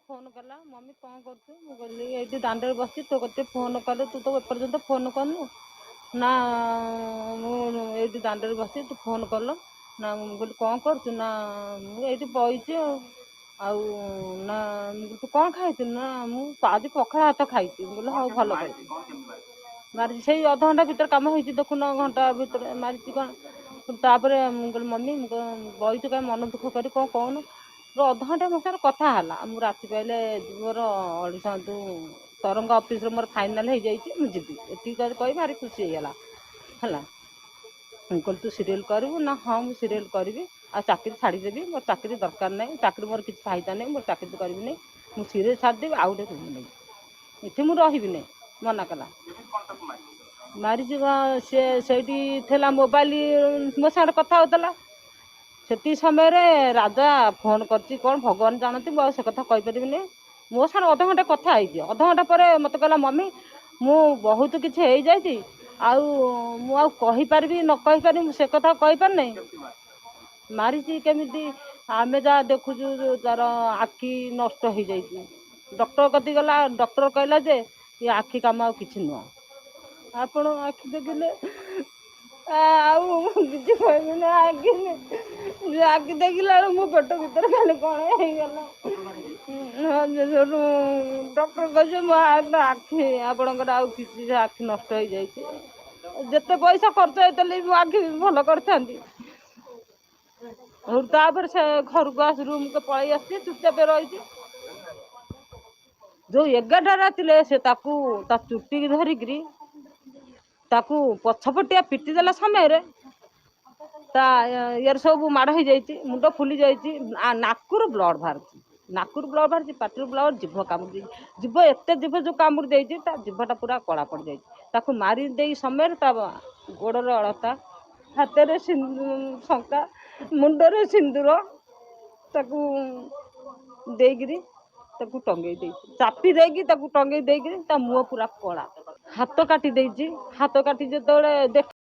phone कला mummy कौन कर बोली ये दांडे बस तो कते फोन कले तू तो एपर्यंत फोन करनु ना मुझे दांडे बस तू फोन कल ना बोली कौन कर ना मुझे बही आउ ना तू कौन खाई ना मुझे पखाड़ हाथ खाई बोले हाँ भल कर मारी से अधघंटा भर कम हो देखुन घंटा भर मारी कौन तापर मम्मी बही कहीं मन दुख कर कौन कौन अधघंटा मो सर कथा है राति पाइले मोर अड़शा तू तरंग ऑफिस मोर फाइनाल हो जाइए मुझे कही भारी खुशी होगा है कहल तू सीरियल करू ना हाँ मुझे सीरियल करी आ चाकरी छाड़देवी मोर चाकरी दरकार नहीं चाकरी मोर किसी फायदा नहीं मोर चाकरी तो करी नहीं मुझे सीरियल छाड़देवी आउ गोटे करी नहीं इतने मुझे रही मना कला मारी से मोबाइल मो साथ कथा होता से समय राजा फोन कर कौन भगवान जानती से कथा कहीपरि मो साथ अधघंटे कथा अधघंटा पर मत कहला मम्मी मु बहुत किसी हो जाती आईपारि न कहीपरि से कथा कहीपर नहीं मारी केमी आमे जहाँ देखुचु तार आखि नष्ट हो जाइए डॉक्टर कति गला डॉक्टर कहला जे ये आखि काम कि नुह आपण आखि देखिले किसी कहना आखि देखला मो पेट भर खाली कौन होगला डॉक्टर कहे मो आखि आपणकर आखि नष्ट हो जाइए जिते पैसा खर्च होते मो आखि भल कर से घर को आस रूम को पलि आसी चुपचाप रही जो 11टा राति से चुटी धरिक पछपटिया पिटी देला समय यार सब माड़ हो जाइए मुंड फुली जाइए नाकुर ब्लड बाहर पाटर ब्लड जीभ कामुड़ी जीभ एत जीभ जो कामुड़ी देती जीभटा पूरा कला पड़ जाए मारी दे समय गोड़र अलता हाथ में शंका मुंडरे सिंदूर देकरी टंगे चापी देकी टंगे मुह पूरा कला हाथ काटी हाथ काटी जो देख